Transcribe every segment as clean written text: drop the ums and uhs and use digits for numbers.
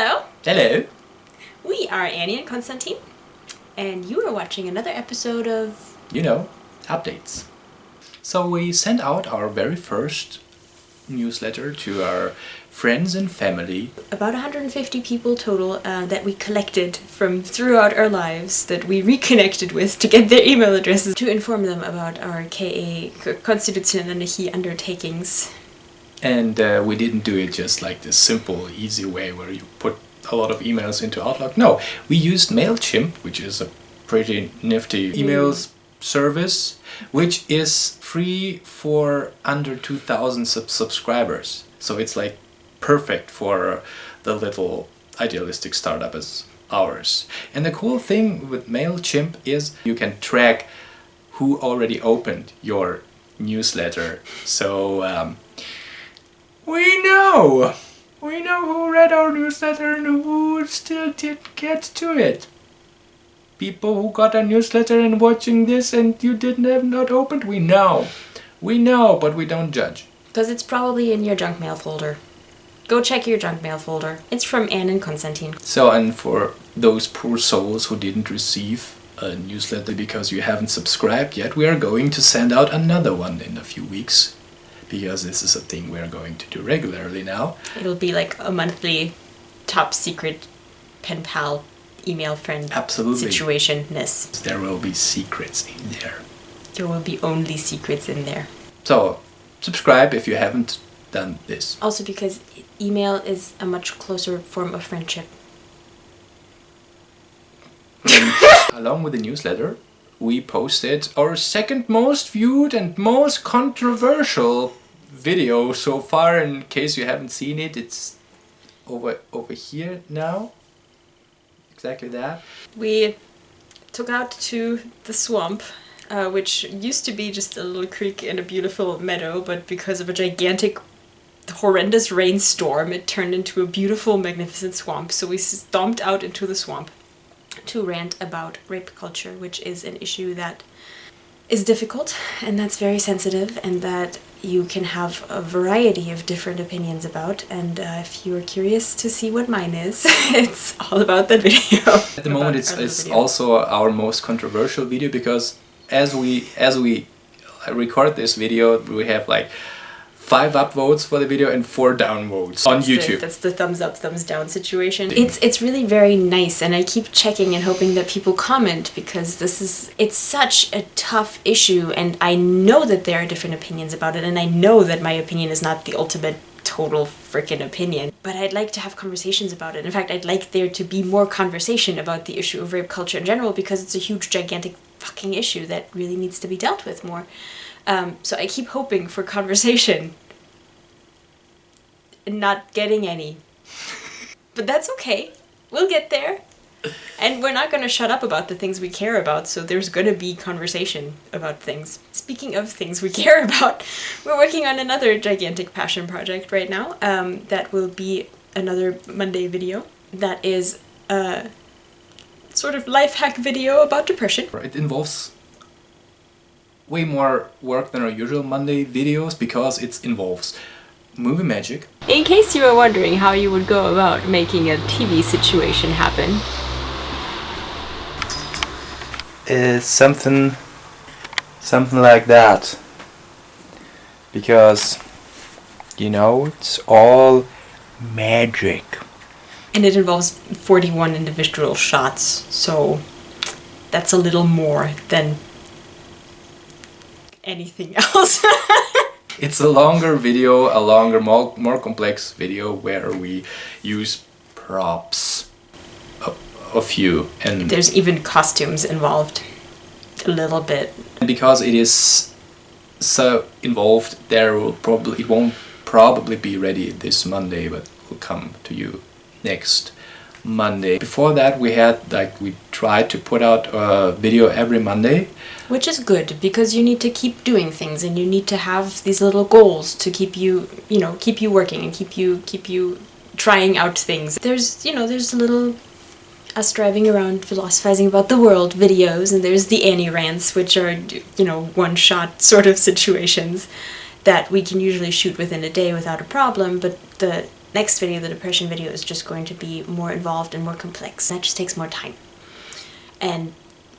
Hello! Hello! We are Annie and Konstantin, and you are watching another episode of... Updates. So we sent out our very first newsletter to our friends and family. About 150 people total that we collected from throughout our lives, that we reconnected with to get their email addresses, to inform them about our KA, Konstitutionelle Anarchie undertakings. And we didn't do it just like this simple, easy way where you put a lot of emails into Outlook. No, we used MailChimp, which is a pretty nifty emails service, which is free for under 2,000 subscribers. So it's like perfect for the little idealistic startup as ours. And the cool thing with MailChimp is you can track who already opened your newsletter. So we know who read our newsletter and who still didn't get to it. People who got our newsletter and watching this and you didn't have not opened, we know, but we don't judge. Because it's probably in your junk mail folder. Go check your junk mail folder. It's from Anne and Konstantin. So, and for those poor souls who didn't receive a newsletter because you haven't subscribed yet, we are going to send out another one in a few weeks. Because this is a thing we are going to do regularly now. It'll be like a monthly top secret pen pal email friend situation-ness. There will be secrets in there. There will be only secrets in there. So, subscribe if you haven't done this. Also because email is a much closer form of friendship. Along with the newsletter, we posted our second most viewed and most controversial video so far. In case you haven't seen it, it's over here now. Exactly that. We took out to the swamp, which used to be just a little creek in a beautiful meadow, but because of a gigantic, horrendous rainstorm, it turned into a beautiful, magnificent swamp. So we stomped out into the swamp to rant about rape culture, which is an issue that is difficult and that's very sensitive and that you can have a variety of different opinions about. And if you're curious to see what mine is, it's all about that video. At the moment it's also our most controversial video because as we record this video, we have like 5 upvotes for the video and 4 downvotes on YouTube. That's the thumbs up, thumbs down situation. It's really very nice, and I keep checking and hoping that people comment because it's such a tough issue, and I know that there are different opinions about it, and I know that my opinion is not the ultimate total frickin' opinion. But I'd like to have conversations about it. In fact, I'd like there to be more conversation about the issue of rape culture in general because it's a huge, gigantic fucking issue that really needs to be dealt with more. So I keep hoping for conversation and not getting any. But that's okay. We'll get there. And we're not going to shut up about the things we care about, so there's going to be conversation about things. Speaking of things we care about, we're working on another gigantic passion project right now that will be another Monday video. That is a sort of life hack video about depression. It involves way more work than our usual Monday videos because it involves movie magic. In case you were wondering how you would go about making a TV situation happen. It's something like that. Because, it's all magic. And it involves 41 individual shots, so that's a little more than anything else. It's a longer video, more complex video where we use props, a few, and there's even costumes involved, a little bit. Because it is so involved, it won't probably be ready this Monday, but will come to you next Monday. Before that, we tried to put out a video every Monday. Which is good, because you need to keep doing things and you need to have these little goals to keep you working and keep you trying out things. There's little us driving around philosophizing about the world videos, and there's the Annie rants, which are, one-shot sort of situations that we can usually shoot within a day without a problem, but the next video, the depression video, is just going to be more involved and more complex. That just takes more time. And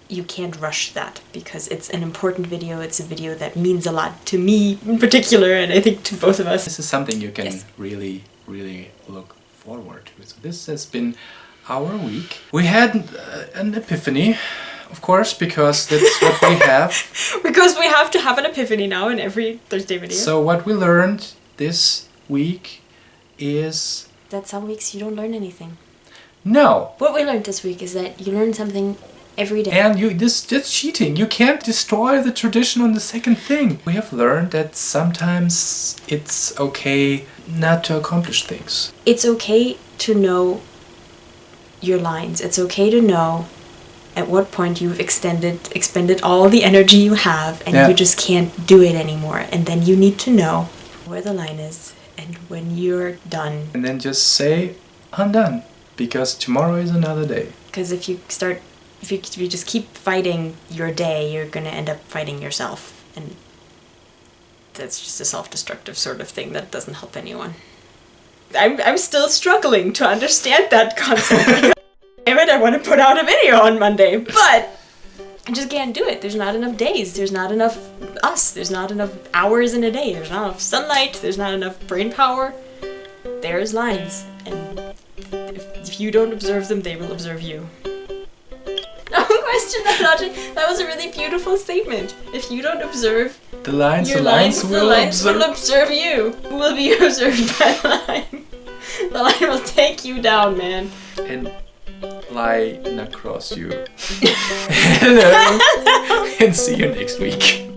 you can't rush that because it's an important video. It's a video that means a lot to me in particular, and I think to both of us. This is something you can Yes. really, really look forward to. So this has been our week. We had an epiphany, of course, because that's what we have. Because we have to have an epiphany now in every Thursday video. So what we learned this week is that some weeks you don't learn anything. no. What we learned this week is that you learn something every day. And that's cheating. You can't destroy the tradition on the second thing. We have learned that sometimes it's okay not to accomplish things. It's okay to know your lines. It's okay to know at what point you've expended all the energy you have and Yeah. you just can't do it anymore. And then you need to know where the line is and when you're done. And then just say, I'm done. Because tomorrow is another day. Because if you just keep fighting your day, you're gonna end up fighting yourself. And that's just a self-destructive sort of thing that doesn't help anyone. I'm still struggling to understand that concept. Damn it, I want to put out a video on Monday, but I just can't do it. There's not enough days. There's not enough us. There's not enough hours in a day. There's not enough sunlight. There's not enough brain power. There's lines, and if you don't observe them, they will observe you. Don't question that logic. That was a really beautiful statement. If you don't observe The lines the lines will observe you. Who will be observed by the line? The line will take you down, man. and lie not cross you. Hello. And see you next week.